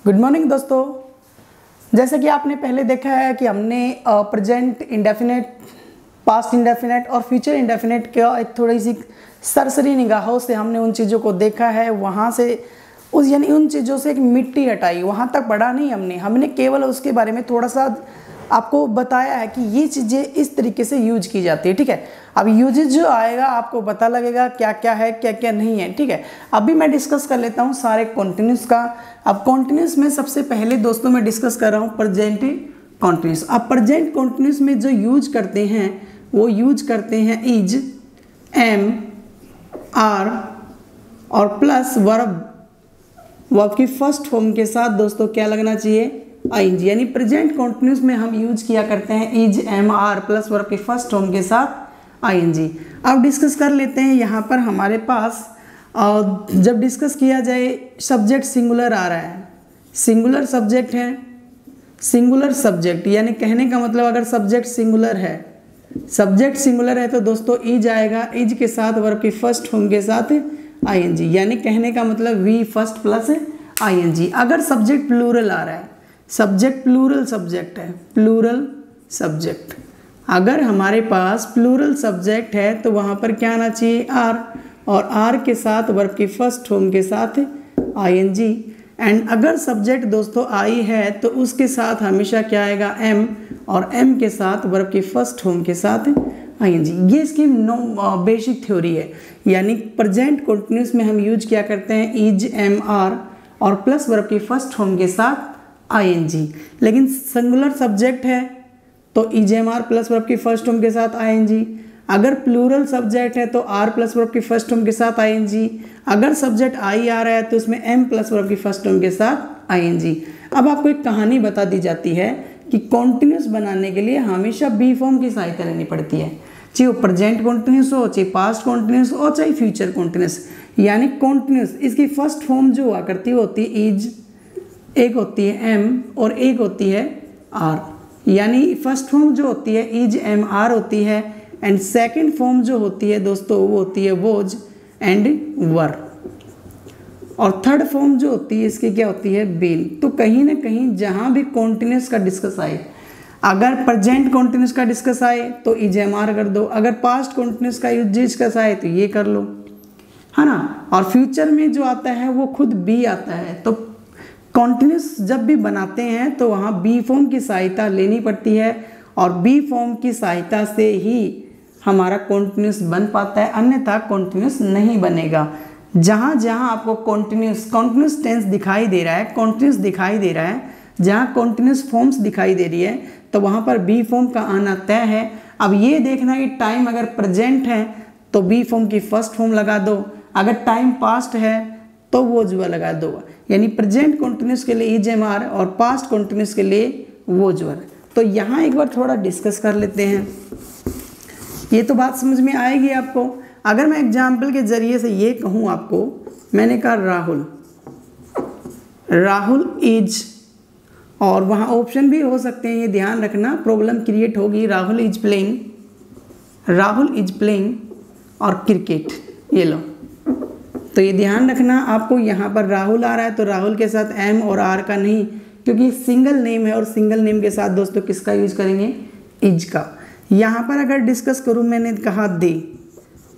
Good morning दोस्तों। जैसे कि आपने पहले देखा है कि हमने प्रेजेंट इंडेफिनेट, पास्ट इंडेफिनेट और फ्यूचर इंडेफिनेट का एक थोड़ी सी सरसरी निगाहों से हमने उन चीज़ों को देखा है। वहाँ से यानी उन चीज़ों से एक मिट्टी हटाई, वहाँ तक पढ़ा नहीं हमने केवल उसके बारे में थोड़ा सा आपको बताया है कि ये चीज़ें इस तरीके से यूज की जाती है। ठीक है, अब यूजेज जो आएगा आपको पता लगेगा क्या क्या है क्या क्या नहीं है। ठीक है, अभी मैं डिस्कस कर लेता हूँ सारे कॉन्टिन्यूस का। अब कॉन्टिन्यूस में सबसे पहले दोस्तों मैं डिस्कस कर रहा हूँ प्रेजेंट कॉन्टिन्यूस। अब प्रेजेंट कॉन्टिन्यूस में जो यूज करते हैं वो यूज करते हैं इज, एम, आर और प्लस वर्ब की फर्स्ट फॉर्म के साथ दोस्तों क्या लगना चाहिए, आईएनजी। यानी प्रेजेंट कॉन्टिन्यूस में हम यूज किया करते हैं is, am, are plus verb की फर्स्ट फॉर्म के साथ आईएनजी। अब डिस्कस कर लेते हैं यहाँ पर हमारे पास जब डिस्कस किया जाए सब्जेक्ट सिंगुलर आ रहा है, सिंगुलर सब्जेक्ट है, सिंगुलर सब्जेक्ट यानी कहने का मतलब अगर सब्जेक्ट सिंगुलर है, सब्जेक्ट सिंगुलर है तो दोस्तों इज आएगा, इज के साथ वर्ब की फर्स्ट फॉर्म के साथ आईएनजी। यानी कहने का मतलब वी फर्स्ट प्लस आईएनजी। अगर सब्जेक्ट प्लूरल आ रहा है, सब्जेक्ट प्लूरल सब्जेक्ट है, प्लूरल सब्जेक्ट, अगर हमारे पास प्लूरल सब्जेक्ट है तो वहाँ पर क्या आना चाहिए, आर, और आर के साथ वर्ब की फर्स्ट फॉर्म के साथ आईएनजी। एंड अगर सब्जेक्ट दोस्तों आई है तो उसके साथ हमेशा क्या आएगा, एम, और एम के साथ वर्ब की फर्स्ट फॉर्म के साथ आईएनजी। ये इसकी बेसिक थ्योरी है। यानी प्रेजेंट कंटिन्यूस में हम यूज क्या करते हैं इज, एम, आर और प्लस वर्ब की फर्स्ट फॉर्म के साथ आईएनजी। लेकिन सिंगुलर सब्जेक्ट है तो is, am, are plus verb की फर्स्ट फॉर्म के साथ आईएनजी। अगर प्लूरल सब्जेक्ट है तो आर प्लस वर्ब की फर्स्ट फॉर्म के साथ आईएनजी। अगर सब्जेक्ट आई आ रहा है तो उसमें एम प्लस वर्ब की फर्स्ट फॉर्म के साथ आईएनजी। अब आपको एक कहानी बता दी जाती है कि कॉन्टिन्यूस बनाने के लिए हमेशा बी फॉर्म की सहायता लेनी पड़ती है, चाहे वो प्रेजेंट कॉन्टिन्यूस हो, चाहे पास्ट कॉन्टिन्यूस हो, चाहे फ्यूचर कॉन्टिन्यूस। यानी कॉन्टिन्यूस इसकी फर्स्ट फॉर्म जो हुआ करती है होती है इज, एक होती है एम और एक होती है आर। यानी फर्स्ट फॉर्म जो होती है इज, एम, आर होती है एंड सेकंड फॉर्म जो होती है दोस्तों वो होती है वोज एंड वर, और थर्ड फॉर्म जो होती है इसकी क्या होती है, बीन। तो कहीं ना कहीं जहां भी कॉन्टिन्यूस का डिस्कस आए, अगर प्रेजेंट कॉन्टिन्यूस का डिस्कस आए तो इज, एम, आर कर दो, अगर पास्ट कॉन्टिन्यूस का डिस्कस आए तो ये कर लो, है ना। और फ्यूचर में जो आता है वो खुद बी आता है। तो कॉन्टिन्यूस जब भी बनाते हैं तो वहाँ बी फॉर्म की सहायता लेनी पड़ती है और बी फॉर्म की सहायता से ही हमारा कॉन्टिन्यूस बन पाता है, अन्यथा कॉन्टिन्यूस नहीं बनेगा। जहाँ जहाँ आपको कॉन्टिन्यूस टेंस दिखाई दे रहा है, कॉन्टिन्यूस दिखाई दे रहा है, जहाँ कॉन्टिन्यूस फॉर्म्स दिखाई दे रही है तो वहाँ पर बी फॉर्म का आना तय है। अब ये देखना कि टाइम अगर प्रेजेंट है तो बी फॉर्म की फर्स्ट फॉर्म लगा दो, अगर टाइम पास्ट है तो वो जुआ लगा दो। यानी प्रेजेंट कॉन्टिन्यूस के लिए इज, एम, आर और पास्ट कॉन्टिन्यूस के लिए वो जुआ। तो यहाँ एक बार थोड़ा डिस्कस कर लेते हैं, ये तो बात समझ में आएगी आपको। अगर मैं एग्जाम्पल के जरिए से ये कहूँ आपको, मैंने कहा राहुल इज, और वहाँ ऑप्शन भी हो सकते हैं, ये ध्यान रखना, प्रॉब्लम क्रिएट होगी। राहुल इज प्लेइंग और क्रिकेट, ये लो। तो ये ध्यान रखना आपको, यहाँ पर राहुल आ रहा है तो राहुल के साथ एम और आर का नहीं, क्योंकि सिंगल नेम है और सिंगल नेम के साथ दोस्तों किसका यूज करेंगे, इज का। यहाँ पर अगर डिस्कस करूँ, मैंने कहा दे,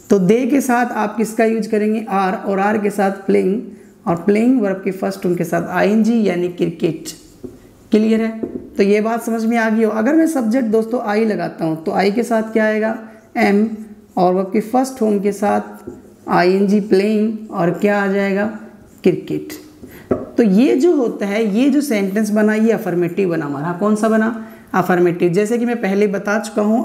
तो दे के साथ आप किसका यूज करेंगे, आर, और आर के साथ प्लेइंग, और प्लेइंग वर्ब की फर्स्ट फॉर्म के साथ आईएनजी यानी क्रिकेट। क्लियर है? तो ये बात समझ में आ गई हो। अगर मैं सब्जेक्ट दोस्तों आई लगाता हूँ तो आई के साथ क्या आएगा, एम, और वर्ब की फर्स्ट फॉर्म के साथ आईएनजी प्लेइंग, और क्या आ जाएगा, क्रिकेट। तो ये जो होता है, ये जो सेंटेंस बना ये अफर्मेटिव बना हमारा। कौन सा बना, अफर्मेटिव। जैसे कि मैं पहले बता चुका हूँ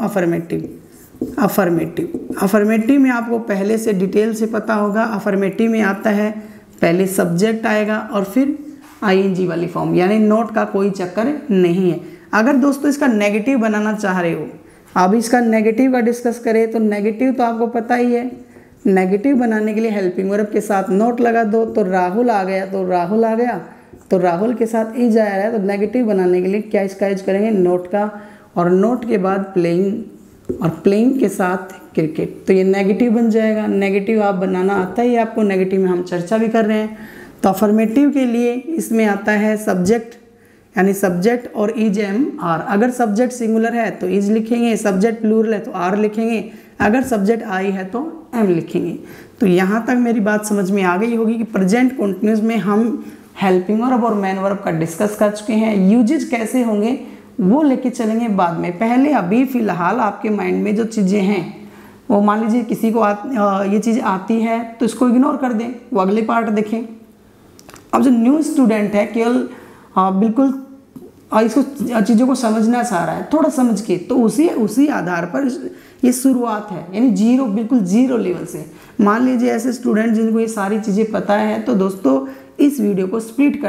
अफर्मेटिव में आपको पहले से डिटेल से पता होगा। अफर्मेटिव में आता है पहले सब्जेक्ट आएगा और फिर आईएनजी वाली फॉर्म, यानी नोट का कोई चक्कर नहीं है। अगर दोस्तों इसका नेगेटिव बनाना चाह रहे हो, अब इसका नेगेटिव का डिस्कस करें तो नेगेटिव तो आपको पता ही है। नेगेटिव बनाने के लिए हेल्पिंग वर्ब के साथ नोट लगा दो, तो राहुल आ गया तो राहुल के साथ इज आ रहा है, तो नेगेटिव बनाने के लिए क्या इसका यूज करेंगे, नोट का, और नोट के बाद प्लेइंग, और प्लेइंग के साथ क्रिकेट। तो ये नेगेटिव बन जाएगा। नेगेटिव आप बनाना आता ही आपको, नेगेटिव में हम चर्चा भी कर रहे हैं। तो अफर्मेटिव के लिए इसमें आता है सब्जेक्ट, यानी सब्जेक्ट और इज एम आर। अगर सब्जेक्ट सिंगुलर है तो इज लिखेंगे, सब्जेक्ट प्लूरल है तो आर लिखेंगे, अगर सब्जेक्ट आई है तो एम लिखेंगे। तो यहाँ तक मेरी बात समझ में आ गई होगी कि प्रेजेंट कंटिन्यूस में हम हेल्पिंग वर्ब और मेन वर्ब का डिस्कस कर चुके हैं। यूजेज कैसे होंगे वो लेके चलेंगे बाद में। पहले अभी फ़िलहाल आपके माइंड में जो चीज़ें हैं वो मान लीजिए किसी को ये चीज़ आती है तो इसको इग्नोर कर दें, वो अगले पार्ट देखें। अब जो न्यू स्टूडेंट है केवल बिल्कुल इसको चीज़ों को समझना चाह रहा है थोड़ा समझ के, तो उसी आधार पर ये शुरुआत है, यानी जीरो, बिल्कुल जीरो लेवल से। मान लीजिए ऐसे स्टूडेंट जिनको ये सारी चीज़ें पता है तो दोस्तों इस वीडियो को स्किप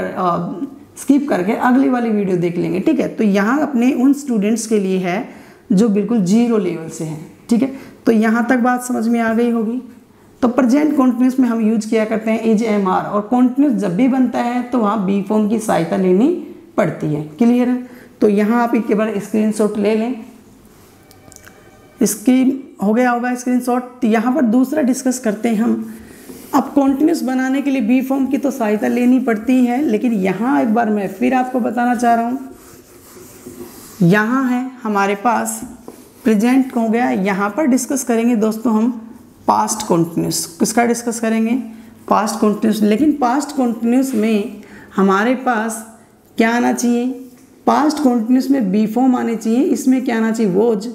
करके अगली वाली वीडियो देख लेंगे, ठीक है। तो यहाँ अपने उन स्टूडेंट्स के लिए है जो बिल्कुल जीरो लेवल से हैं, ठीक है। तो यहाँ तक बात समझ में आ गई होगी। तो प्रेजेंट कॉन्टिन्यूस में हम यूज किया करते हैं इज एम आर, और कॉन्टिन्यूस जब भी बनता है तो वहाँ बी फॉर्म की सहायता लेनी पड़ती है। क्लियर है? तो यहाँ आप एक बार स्क्रीनशॉट ले लें, इसकी हो गया होगा स्क्रीनशॉट। तो यहाँ पर दूसरा डिस्कस करते हैं हम। अब कॉन्टिन्यूस बनाने के लिए बी फॉर्म की तो सहायता लेनी पड़ती है, लेकिन यहाँ एक बार मैं फिर आपको बताना चाह रहा हूँ, यहाँ है हमारे पास प्रेजेंट हो गया। यहाँ पर डिस्कस करेंगे दोस्तों हम पास्ट कॉन्टिन्यूस। किसका डिस्कस करेंगे? Past continuous. लेकिन पास्ट कॉन्टिन्यूस में हमारे पास क्या आना चाहिए? पास्ट कॉन्टिन्यूस में बी फॉर्म आनी चाहिए। इसमें क्या आना चाहिए? वोज,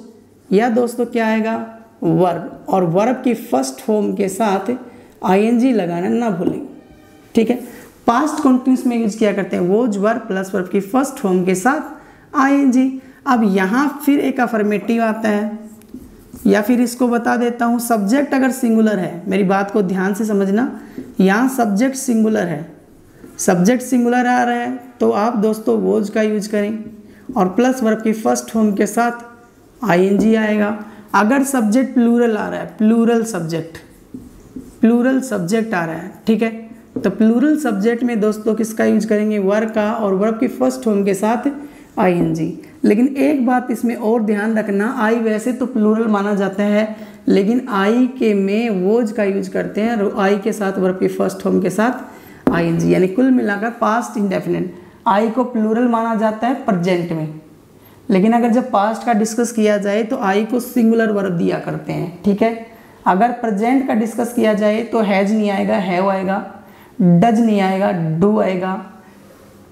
या दोस्तों क्या आएगा? वर्ब। और वर्ब की फर्स्ट फॉर्म के साथ आईएनजी लगाना ना भूलें, ठीक है। पास्ट कॉन्टिन्यूस में यूज किया करते हैं वोज वर्ब प्लस वर्ब की फर्स्ट फॉर्म के साथ आईएनजी। अब यहाँ फिर एक अफर्मेटिव आता है, या फिर इसको बता देता हूँ, सब्जेक्ट अगर सिंगुलर है, मेरी बात को ध्यान से समझना, यहाँ सब्जेक्ट सिंगुलर है, सब्जेक्ट सिंगुलर आ रहा है तो आप दोस्तों वोज का यूज करें और प्लस वर्ब की फर्स्ट फॉर्म के साथ आईएनजी आएगा। अगर सब्जेक्ट प्लूरल आ रहा है, प्लूरल सब्जेक्ट आ रहा है, ठीक है, तो प्लूरल सब्जेक्ट में दोस्तों किसका यूज करेंगे? वर्ब का, और वर्ब की फर्स्ट फॉर्म के साथ आईएनजी। लेकिन एक बात इसमें और ध्यान रखना, आई वैसे तो प्लूरल माना जाता है, लेकिन आई के में वोज का यूज करते हैं और आई के साथ वर्ब की फर्स्ट फॉर्म के साथ आईएनजी, यानी कुल मिलाकर पास्ट इंडेफिनिट। आई को प्लूरल माना जाता है प्रेजेंट में, लेकिन अगर जब पास्ट का डिस्कस किया जाए तो आई को सिंगुलर वर्ब दिया करते हैं, ठीक है। अगर प्रेजेंट का डिस्कस किया जाए तो हैज नहीं आएगा, हैव आएगा, डज नहीं आएगा, डू आएगा।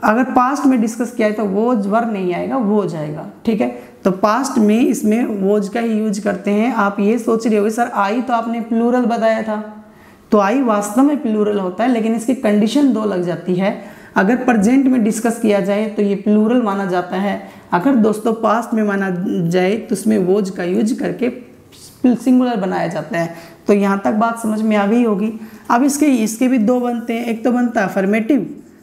अगर पास्ट में डिस्कस किया है तो वोज वर्ब नहीं आएगा, वोज आएगा, ठीक है। तो पास्ट में इसमें वोज का ही यूज करते हैं। आप ये सोच रहे होगे सर आई तो आपने प्लूरल बताया था, तो आई वास्तव में प्लूरल होता है, लेकिन इसकी कंडीशन दो लग जाती है। अगर प्रेजेंट में डिस्कस किया जाए तो ये प्लूरल माना जाता है, अगर दोस्तों पास्ट में माना जाए तो उसमें वोज का यूज करके सिंगुलर बनाया जाता है। तो यहाँ तक बात समझ में आ गई होगी। अब इसके भी दो बनते हैं, एक तो बनता है अफर्मेटिव।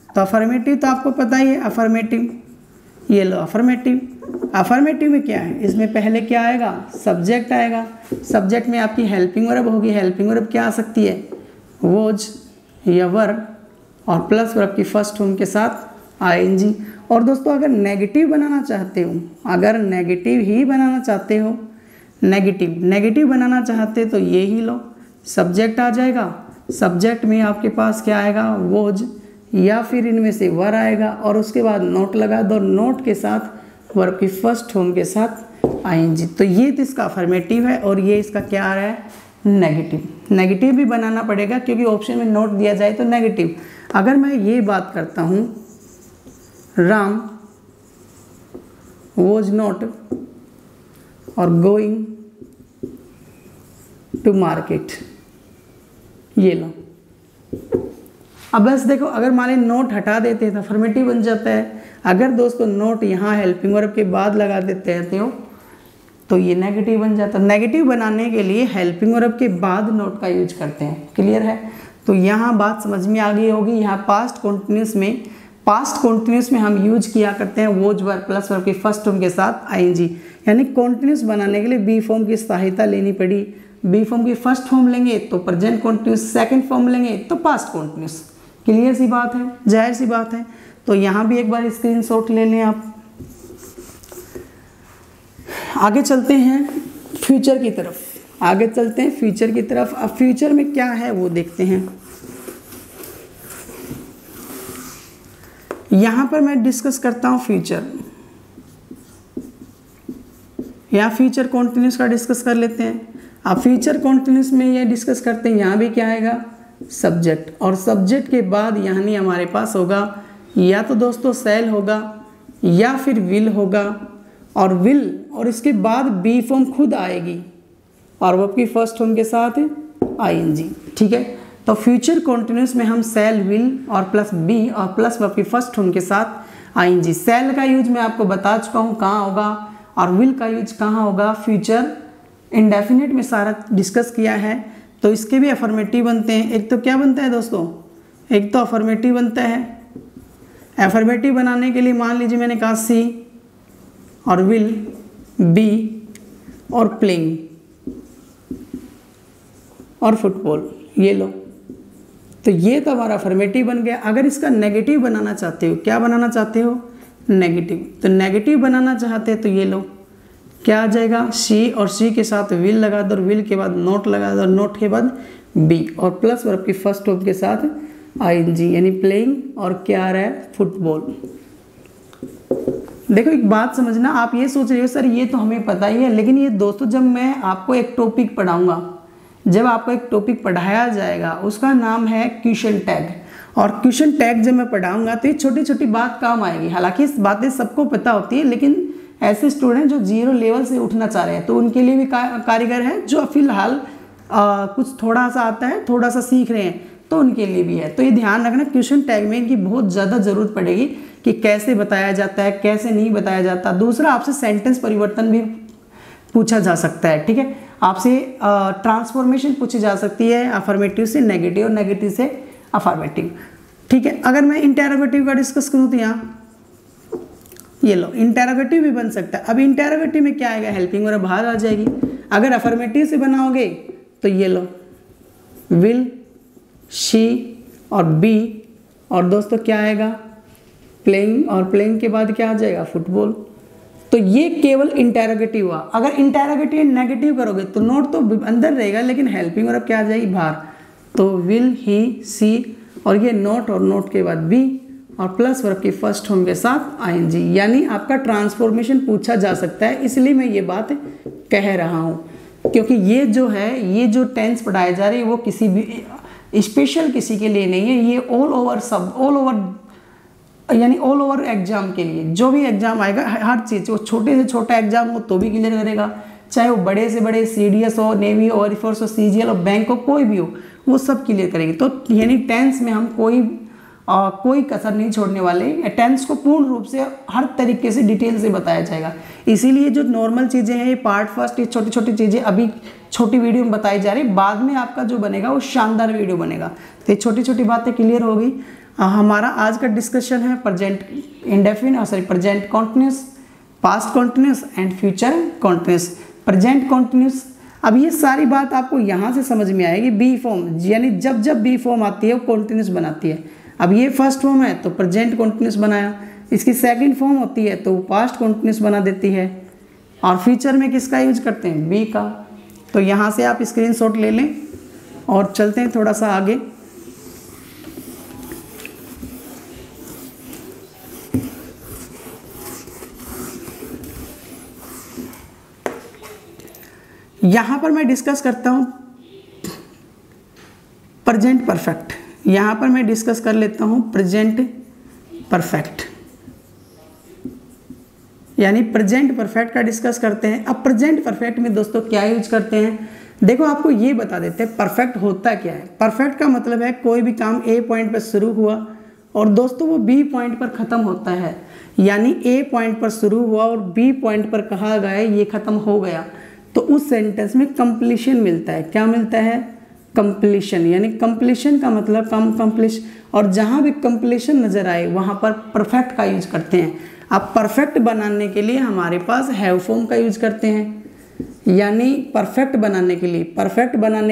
तो अफर्मेटिव तो आपको पता ही है, अफर्मेटिव, ये लो अफर्मेटिव। अफर्मेटिव में क्या है? इसमें पहले क्या आएगा? सब्जेक्ट आएगा। सब्जेक्ट में आपकी हेल्पिंग वर्ब होगी। हेल्पिंग वर्ब क्या आ सकती है? वोज या वर्ब, और प्लस वर्ब की फर्स्ट फॉर्म के साथ आईएनजी। और दोस्तों अगर नेगेटिव बनाना चाहते हो, अगर नेगेटिव ही बनाना चाहते हो, नेगेटिव बनाना चाहते तो ये ही लो, सब्जेक्ट आ जाएगा। सब्जेक्ट में आपके पास क्या आएगा? वोज, या फिर इनमें से वर आएगा, और उसके बाद नोट लगा दो, नोट के साथ वर्ब की फर्स्ट फॉर्म के साथ आईएनजी। तो ये तो इसका अफर्मेटिव है, और ये इसका क्या आ रहा है? नेगेटिव। नेगेटिव भी बनाना पड़ेगा क्योंकि ऑप्शन में नोट दिया जाए तो नेगेटिव। अगर मैं ये बात करता हूँ राम वॉज नॉट और गोइंग टू मार्केट, ये लो। अब बस देखो, अगर मान ली नोट हटा देते हैं तो अफर्मेटिव बन जाता है। अगर दोस्तों नोट यहाँ हेल्पिंग वर्ब के बाद लगा देते हैं तो ये नेगेटिव बन जाता है। नेगेटिव बनाने के लिए हेल्पिंग वर्ब के बाद नोट का यूज करते हैं। क्लियर है? तो यहाँ बात समझ में आ गई होगी। यहाँ पास्ट कॉन्टिन्यूस में हम यूज किया करते हैं वोज वर्ब प्लस वर्ब की फर्स्ट फॉर्म के साथ आईएनजी, यानी कॉन्टिन्यूस बनाने के लिए बी फॉर्म की सहायता लेनी पड़ी। बी फॉर्म की फर्स्ट फॉर्म लेंगे तो प्रेजेंट कॉन्टिन्यूस, सेकंड फॉर्म लेंगे तो पास्ट कॉन्टिन्यूस। क्लियर सी बात है, जाहिर सी बात है। तो यहाँ भी एक बार स्क्रीनशॉट ले लें आप। आगे चलते हैं फ्यूचर की तरफ। अब फ्यूचर में क्या है वो देखते हैं। यहाँ पर मैं डिस्कस करता हूँ फ्यूचर, यहाँ फ्यूचर कॉन्टिन्यूस का डिस्कस कर लेते हैं। अब फ्यूचर कॉन्टिन्यूस में ये डिस्कस करते हैं, यहाँ भी क्या आएगा सब्जेक्ट, और सब्जेक्ट के बाद यानी हमारे पास होगा या तो दोस्तों शैल होगा या फिर विल होगा, और विल और इसके बाद बी फॉर्म खुद आएगी और वो आपकी फर्स्ट फॉर्म के साथ आईएनजी। ठीक है, तो फ्यूचर कॉन्टिन्यूस में हम शैल, विल और प्लस बी और प्लस वर्ब की फर्स्ट फॉर्म के साथ आईएनजी। शैल का यूज मैं आपको बता चुका हूँ कहाँ होगा, और विल का यूज कहाँ होगा, फ्यूचर इंडेफिनिट में सारा डिस्कस किया है। तो इसके भी अफर्मेटिव बनते हैं। एक तो क्या बनता है दोस्तों, एक तो अफर्मेटिव बनता है। अफर्मेटिव बनाने के लिए मान लीजिए मैंने कहा सी और विल, बी और प्लेइंग और फुटबॉल, ये लो, तो ये तो हमारा अफर्मेटिव बन गया। अगर इसका नेगेटिव बनाना चाहते हो, क्या बनाना चाहते हो, नेगेटिव, तो नेगेटिव बनाना चाहते हैं तो ये लो, क्या आ जाएगा सी, और सी के साथ विल लगा दो, और विल के बाद नोट लगा दो, और नोट के बाद बी, और प्लस वर्ब की फर्स्ट वर्ब के साथ आईएनजी, यानी प्लेइंग, और क्या आ रहा है फुटबॉल। देखो एक बात समझना, आप ये सोच रहे हो सर ये तो हमें पता ही है, लेकिन ये दोस्तों जब मैं आपको एक टॉपिक पढ़ाऊंगा, जब आपको एक टॉपिक पढ़ाया जाएगा उसका नाम है क्वेश्चन टैग, और क्वेश्चन टैग जब मैं पढ़ाऊंगा तो ये छोटी छोटी बात काम आएगी। हालांकि इस बातें सबको पता होती है, लेकिन ऐसे स्टूडेंट जो जीरो लेवल से उठना चाह रहे हैं तो उनके लिए भी कारीगर है, जो फिलहाल कुछ थोड़ा सा आता है, थोड़ा सा सीख रहे हैं, तो उनके लिए भी है। तो ये ध्यान रखना, क्वेश्चन टैग में इनकी बहुत ज़्यादा ज़रूरत पड़ेगी कि कैसे बताया जाता है, कैसे नहीं बताया जाता। दूसरा, आपसे सेंटेंस परिवर्तन भी पूछा जा सकता है। ठीक है, आपसे ट्रांसफॉर्मेशन पूछी जा सकती है, अफर्मेटिव से नेगेटिव और नेगेटिव से अफर्मेटिव। ठीक है, अगर मैं इंटेरोगेटिव का डिस्कस करूँ तो यहाँ ये लो, इंटेरोगेटिव भी बन सकता है। अब इंटेरोगेटिव में क्या आएगा, हेल्पिंग वर्ब बाहर आ जाएगी। अगर अफर्मेटिव से बनाओगे तो ये लो, विल, शी और बी, और दोस्तों क्या आएगा प्लेइंग, और प्लेइंग के बाद क्या आ जाएगा फुटबॉल। तो ये केवल इंटेरोगेटिव हुआ। अगर इंटेरोगेटिव नेगेटिव करोगे तो नोट तो अंदर रहेगा, लेकिन हेल्पिंग वर्ब क्या आ जाएगी बाहर। तो विल, ही, सी, और ये नोट, और नोट के बाद बी, और प्लस वर्ब की फर्स्ट फॉर्म के साथ आईएनजी, यानी आपका ट्रांसफॉर्मेशन पूछा जा सकता है। इसलिए मैं ये बात कह रहा हूँ, क्योंकि ये जो है, ये जो टेंस पढ़ाए जा रहे हैं वो किसी भी स्पेशल किसी के लिए नहीं है, ये ऑल ओवर सब, ऑल ओवर यानी ऑल ओवर एग्जाम के लिए। जो भी एग्जाम आएगा, हर चीज़, वो छोटे से छोटा एग्जाम हो तो भी क्लियर करेगा, चाहे वो बड़े से बड़े सीडीएस हो, नेवी हो, एयरफोर्स हो, सीजीएल हो, बैंक हो, कोई भी हो, वो सब क्लियर करेगी। तो यानी टेंस में हम कोई कसर नहीं छोड़ने वाले। टेंस को पूर्ण रूप से हर तरीके से डिटेल से बताया जाएगा। इसीलिए जो नॉर्मल चीज़ें हैं, ये पार्ट फर्स्ट, ये छोटी छोटी चीज़ें अभी छोटी वीडियो में बताई जा रही, बाद में आपका जो बनेगा वो शानदार वीडियो बनेगा। तो ये छोटी छोटी बातें क्लियर होगी। हमारा आज का डिस्कशन है present indefinite, present continuous, past continuous and future continuous. Present continuous, अब ये सारी बात आपको यहाँ से समझ में आएगी। बी फॉर्म, यानी जब जब बी फॉर्म आती है वो कॉन्टिन्यूस बनाती है। अब ये फर्स्ट फॉर्म है तो प्रेजेंट कॉन्टिन्यूस बनाया, इसकी सेकंड फॉर्म होती है तो पास्ट कॉन्टिन्यूस बना देती है, और फ्यूचर में किसका यूज करते हैं, बी का। तो यहाँ से आप स्क्रीनशॉट ले लें और चलते हैं थोड़ा सा आगे। यहाँ पर मैं डिस्कस करता हूँ प्रेजेंट परफेक्ट। यहाँ पर मैं डिस्कस कर लेता हूँ प्रेजेंट परफेक्ट, यानी प्रेजेंट परफेक्ट का डिस्कस करते हैं। अब प्रेजेंट परफेक्ट में दोस्तों क्या यूज करते हैं, देखो आपको ये बता देते हैं परफेक्ट होता क्या है। परफेक्ट का मतलब है कोई भी काम ए पॉइंट पर शुरू हुआ और दोस्तों वो बी पॉइंट पर ख़त्म होता है, यानी ए पॉइंट पर शुरू हुआ और बी पॉइंट पर कहा गया ये ख़त्म हो गया, तो उस सेंटेंस में कंप्लीशन मिलता है। क्या मिलता है, कंप्लीशन, यानी कंप्लीशन का मतलब कंप्लीश, और जहाँ भी कंप्लीशन नज़र आए वहाँ पर परफेक्ट का यूज करते हैं। अब परफेक्ट बनाने के लिए हमारे पास हैव फॉर्म का यूज करते हैं, यानी परफेक्ट बनाने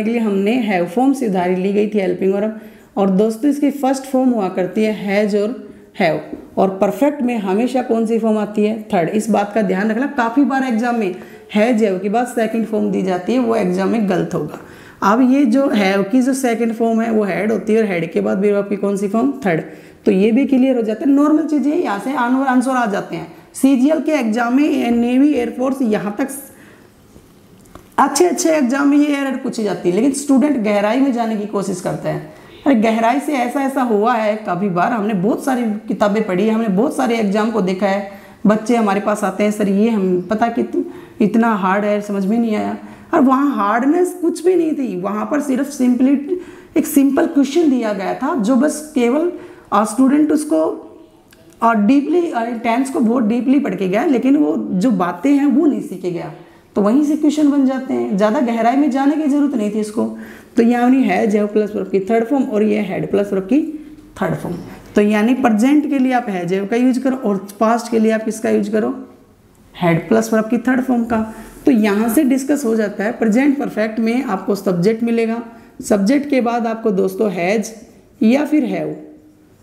के लिए हमने हैव फॉर्म से उधारी ली गई थी हेल्पिंग वर्ब, और दोस्तों इसकी फर्स्ट फॉर्म हुआ करती है हैज और हैव, और परफेक्ट में हमेशा कौन सी फॉर्म आती है, थर्ड। इस बात का ध्यान रखना, काफ़ी बार एग्जाम में हैज हैव के बाद सेकंड फॉर्म दी जाती है, वो एग्जाम में गलत होगा। अब ये जो हैव की जो सेकंड फॉर्म है वो हैड होती है, और हैड के बाद भी आपकी कौन सी फॉर्म, थर्ड। तो ये भी क्लियर हो जाता है। नॉर्मल चीज़ें यहाँ से आंसर आ जाते हैं। CGL के एग्जाम में नेवी एयरफोर्स यहाँ तक अच्छे एग्जाम में ये एरर पूछी जाती है, लेकिन स्टूडेंट गहराई में जाने की कोशिश करते हैं। अरे गहराई से ऐसा हुआ है काफ़ी बार, हमने बहुत सारी किताबें पढ़ी है, हमने बहुत सारे एग्जाम को देखा है। बच्चे हमारे पास आते हैं, सर ये हम पता कि इतना हार्ड है, समझ में नहीं आया। और वहाँ हार्डनेस कुछ भी नहीं थी, वहाँ पर सिर्फ सिंपली एक सिंपल क्वेश्चन दिया गया था, जो बस केवल स्टूडेंट उसको और डीपली टेंस को बहुत डीपली पढ़ के गया, लेकिन वो जो बातें हैं वो नहीं सीखे गया, तो वहीं से क्वेश्चन बन जाते हैं। ज़्यादा गहराई में जाने की जरूरत नहीं थी इसको। तो यानी हैज हैव प्लस वर्ब की थर्ड फॉर्म और ये हैड प्लस वर्ब की थर्ड फॉर्म। तो यानी प्रेजेंट के लिए आप हैज हैव का यूज करो और पास्ट के लिए आप किसका यूज करो, हैड प्लस वर्ब की थर्ड फॉर्म का। तो यहाँ से डिस्कस हो जाता है। प्रेजेंट परफेक्ट में आपको सब्जेक्ट मिलेगा, सब्जेक्ट के बाद आपको दोस्तों हैज या फिर हैव,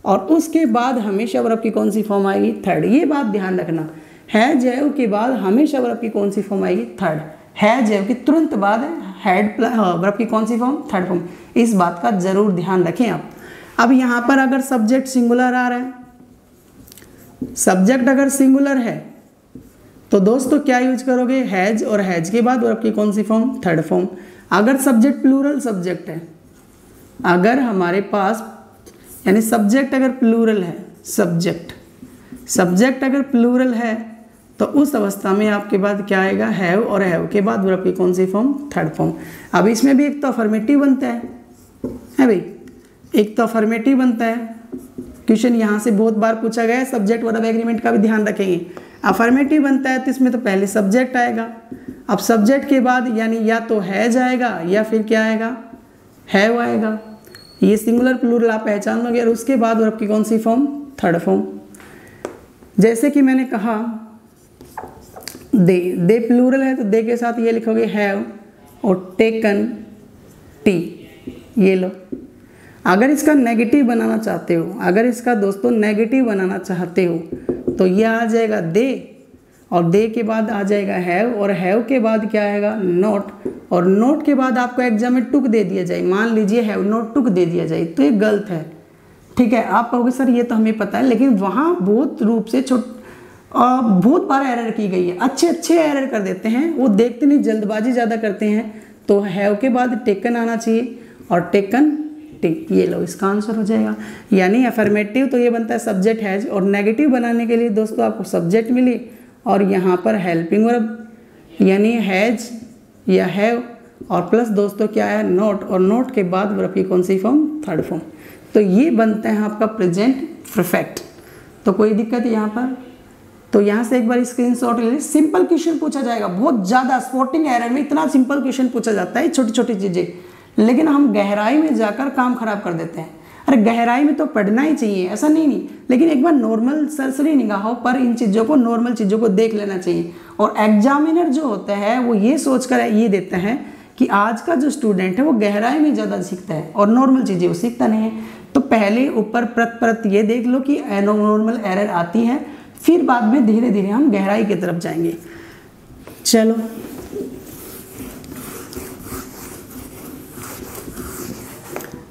और उसके बाद हमेशा वर्ब की कौन सी फॉर्म आएगी, थर्ड। ये बात ध्यान रखना, हैज हैव के बाद हमेशा वर्ब की कौन सी फॉर्म आएगी, थर्ड। हैज हैव के तुरंत बाद हैड वर्ब की कौन सी फॉर्म, थर्ड फॉर्म। इस बात का जरूर ध्यान रखें आप। अब यहाँ पर अगर सब्जेक्ट सिंगुलर आ रहा है, सब्जेक्ट अगर सिंगुलर है तो दोस्तों क्या यूज करोगे, हैज, और हैज के बाद वर्ब की कौन सी फॉर्म, थर्ड फॉर्म। अगर सब्जेक्ट प्लूरल सब्जेक्ट है, अगर हमारे पास यानी सब्जेक्ट अगर प्लूरल है, सब्जेक्ट अगर प्लूरल है तो उस अवस्था में आपके बाद क्या आएगा, हैव, और हैव के बाद वर्ब की कौन सी फॉर्म, थर्ड फॉर्म। अब इसमें भी एक तो अफर्मेटिव बनता है भाई, एक तो अफर्मेटिव बनता है। क्वेश्चन यहाँ से बहुत बार पूछा गया है, सब्जेक्ट वर्ब एग्रीमेंट का भी ध्यान रखेंगे। अफर्मेटिव बनता है तो इसमें तो पहले सब्जेक्ट आएगा। अब सब्जेक्ट के बाद यानी या तो हैज आएगा या फिर क्या आएगा, हैव आएगा। ये सिंगुलर प्लूरल आप पहचान लोगे, और उसके बाद वर्ब की कौन सी फॉर्म, थर्ड फॉर्म। जैसे कि मैंने कहा दे प्लूरल है तो दे के साथ ये लिखोगे हैव और टेकन टी, ये लो। अगर इसका नेगेटिव बनाना चाहते हो, अगर इसका दोस्तों नेगेटिव बनाना चाहते हो तो ये आ जाएगा दे, और दे के बाद आ जाएगा हैव, और हैव के बाद क्या आएगा, नोट, और नोट के बाद आपको एग्जाम में टुक दे दिया जाए। मान लीजिए हैव नोट टुक दे दिया जाए तो ये गलत है, ठीक है। आप कहोगे सर ये तो हमें पता है, लेकिन वहाँ बहुत रूप से बहुत बार एरर की गई है। अच्छे एरर कर देते हैं, वो देखते नहीं, जल्दबाजी ज़्यादा करते हैं। तो हैव के बाद टेकन आना चाहिए और टेकन टी, ये लो इसका आंसर हो जाएगा। यानी अफर्मेटिव तो ये बनता है सब्जेक्ट हैज, और नेगेटिव बनाने के लिए दोस्तों आपको सब्जेक्ट मिली और यहाँ पर हेल्पिंग वर्ब यानी हैज या हैव, और प्लस दोस्तों क्या है, नोट, और नोट के बाद वर्ब की कौन सी फॉर्म, थर्ड फॉर्म। तो ये बनता है आपका प्रेजेंट परफेक्ट। तो कोई दिक्कत है यहाँ पर, तो यहाँ से एक बार स्क्रीनशॉट ले लें। सिंपल क्वेश्चन पूछा जाएगा, बहुत ज़्यादा स्पोर्टिंग एरर में इतना सिंपल क्वेश्चन पूछा जाता है, छोटी छोटी चीज़ें, लेकिन हम गहराई में जाकर काम खराब कर देते हैं। अरे गहराई में तो पढ़ना ही चाहिए, ऐसा नहीं, लेकिन एक बार नॉर्मल सरसरी निगाहों पर इन चीज़ों को, नॉर्मल चीज़ों को देख लेना चाहिए। और एग्जामिनर जो होता है वो ये सोचकर ये देता है कि आज का जो स्टूडेंट है वो गहराई में ज़्यादा सीखता है और नॉर्मल चीज़ें वो सीखता नहीं है। तो पहले ऊपर परत ये देख लो कि नॉर्मल एरर आती है, फिर बाद में धीरे धीरे हम गहराई की तरफ जाएंगे। चलो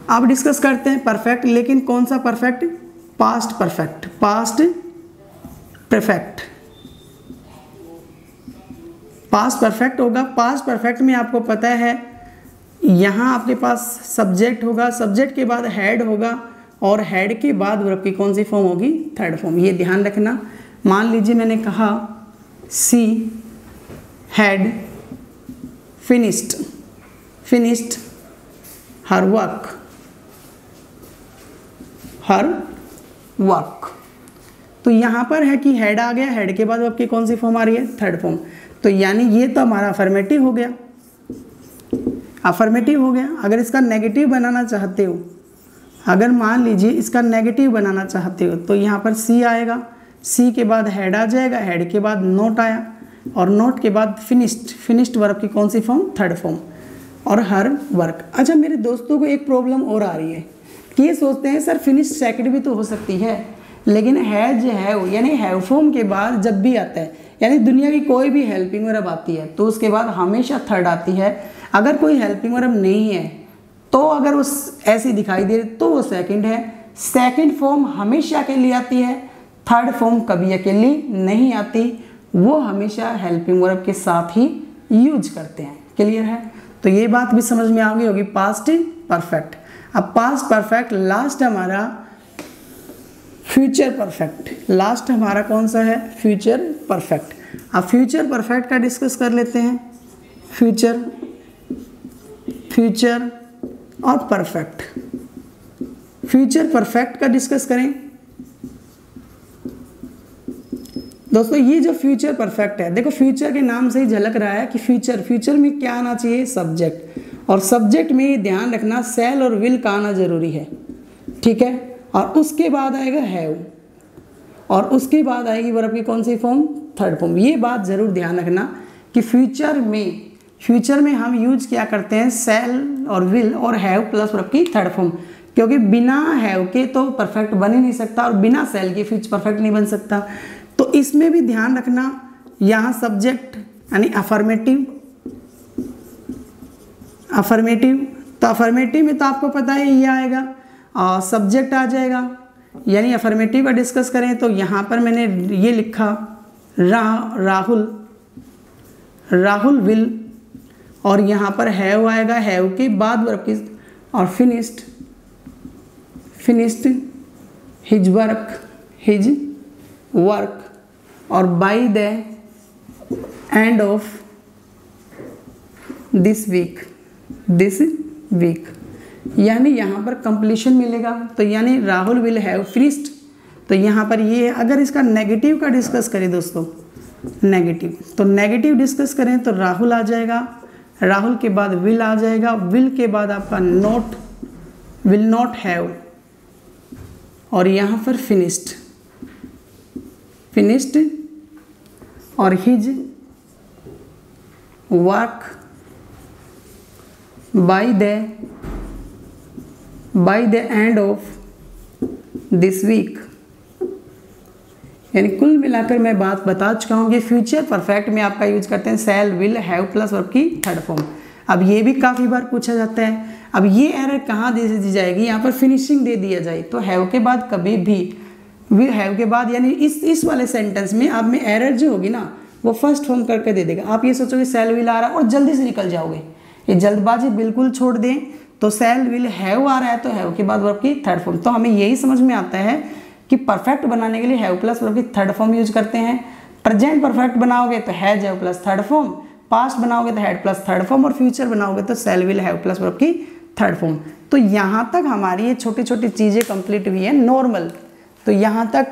अब डिस्कस करते हैं परफेक्ट, लेकिन कौन सा perfect, past perfect. Past perfect, past perfect होगा। पास्ट परफेक्ट में आपको पता है यहाँ आपके पास सब्जेक्ट होगा, सब्जेक्ट के बाद हेड होगा, और हेड के बाद वर्ब की कौन सी फॉर्म होगी, थर्ड फॉर्म। ये ध्यान रखना। मान लीजिए मैंने कहा she had finished her work. तो यहाँ पर है कि हेड आ गया, हेड के बाद वर्ब की कौन सी फॉर्म आ रही है, थर्ड फॉर्म। तो यानी ये तो हमारा अफर्मेटिव हो गया, अफर्मेटिव हो गया। अगर इसका नेगेटिव बनाना चाहते हो, अगर मान लीजिए इसका नेगेटिव बनाना चाहते हो तो यहाँ पर सी आएगा, सी के बाद हेड आ जाएगा, हेड के बाद नोट आया, और नोट के बाद फिनिश्ड वर्ब की कौन सी फॉर्म, थर्ड फॉर्म, और हर वर्क। अच्छा मेरे दोस्तों को एक प्रॉब्लम और आ रही है कि ये सोचते हैं सर फिनिश सेकंड भी तो हो सकती है, लेकिन हैज हैव यानी हैव फॉर्म के बाद जब भी आता है, यानी दुनिया की कोई भी हेल्पिंग वर्ब आती है तो उसके बाद हमेशा थर्ड आती है। अगर कोई हेल्पिंग वर्ब नहीं है तो अगर वो ऐसी दिखाई दे तो वो सेकंड है, सेकंड फॉर्म हमेशा अकेली आती है, थर्ड फॉर्म कभी अकेली नहीं आती, वो हमेशा हेल्पिंग वर्ब के साथ ही यूज करते हैं। क्लियर है? तो ये बात भी समझ में आ गई होगी पास्ट परफेक्ट। अब पास्ट परफेक्ट लास्ट हमारा फ्यूचर परफेक्ट, लास्ट हमारा कौन सा है? Future perfect. अब फ्यूचर परफेक्ट का डिस्कस कर लेते हैं। फ्यूचर, फ्यूचर और परफेक्ट। फ्यूचर परफेक्ट का डिस्कस करें दोस्तों। ये जो फ्यूचर परफेक्ट है, देखो फ्यूचर के नाम से ही झलक रहा है कि फ्यूचर, फ्यूचर में क्या आना चाहिए? सब्जेक्ट। और सब्जेक्ट में ध्यान रखना शैल और विल का आना जरूरी है, ठीक है। और उसके बाद आएगा हैव, और उसके बाद आएगी वर्ब की कौन सी फॉर्म? Third form. ये बात जरूर ध्यान रखना कि फ्यूचर में हम यूज क्या करते हैं? शैल और विल और हैव प्लस वर्ब की थर्ड फॉर्म, क्योंकि बिना हैव के तो परफेक्ट बन ही नहीं सकता और बिना शैल के फ्यूचर परफेक्ट नहीं बन सकता। तो इसमें भी ध्यान रखना, यहाँ सब्जेक्ट यानी अफर्मेटिव, अफर्मेटिव, तो अफर्मेटिव में तो आपको पता है ये आएगा और सब्जेक्ट आ जाएगा। यानी अफर्मेटिव का डिस्कस करें तो यहाँ पर मैंने ये लिखा राहुल, राहुल विल, और यहाँ पर हैव आएगा, हैव के बाद वर्ब की, और finished, finished his work, his work, और by the end of this week, this week, यानी यहाँ पर कंप्लीशन मिलेगा। तो यानी राहुल विल हैव फिनिश्ड, तो यहाँ पर ये अगर इसका नेगेटिव का डिस्कस करें दोस्तों, नेगेटिव, तो नेगेटिव डिस्कस करें तो राहुल आ जाएगा, राहुल के बाद विल आ जाएगा, विल के बाद आपका नॉट, विल नॉट हैव, और यहाँ पर फिनिश्ड, फिनिश्ड, और his work by the end of this week. यानी कुल मिलाकर मैं बात बता चुका हूँ कि फ्यूचर परफेक्ट में आपका यूज करते हैं शैल, विल, हैव प्लस वर्ब की थर्ड फॉर्म। अब ये भी काफ़ी बार पूछा जाता है, अब ये एरर कहाँ दे दी जाएगी? यहाँ पर फिनिशिंग दे दिया जाए तो हैव के बाद कभी भी, विल हैव के बाद, यानी इस वाले सेंटेंस में आप में एरर जो होगी ना वो फर्स्ट फॉर्म करके दे देगा। आप ये सोचोगे शैल विल आ रहा है और जल्दी से निकल जाओगे, ये जल्दबाजी बिल्कुल छोड़ दें। तो शैल विल हैव आ रहा है तो हैव के बाद वर्ब की थर्ड फॉर्म। तो हमें यही समझ में आता है कि परफेक्ट बनाने के लिए हैव प्लस वर्ब की थर्ड फॉर्म यूज करते हैं। प्रेजेंट परफेक्ट बनाओगे तो has have plus third form, past बनाओगे तो हैड प्लस थर्ड फॉर्म, और फ्यूचर बनाओगे तो शैल विल हैव प्लस वर्ब की थर्ड फॉर्म। तो यहाँ तक हमारी ये छोटी छोटी चीज़ें कंप्लीट हुई हैं नॉर्मल। तो यहाँ तक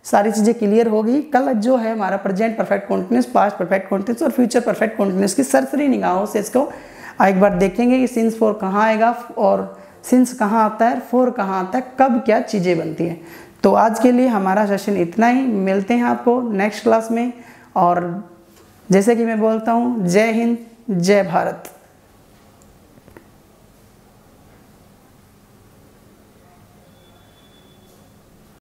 सारी चीज़ें क्लियर होगी। कल जो है हमारा present perfect continuous, past perfect continuous और फ्यूचर परफेक्ट कॉन्टिन्यूस की सरसरी निगाहों से इसको एक बार देखेंगे कि सिंस फॉर कहाँ आएगा और सिंस कहाँ आता है, फॉर कहाँ आता है, कब क्या चीज़ें बनती हैं। तो आज के लिए हमारा सेशन इतना ही, मिलते हैं आपको नेक्स्ट क्लास में। और जैसे कि मैं बोलता हूँ, जय हिंद, जय भारत।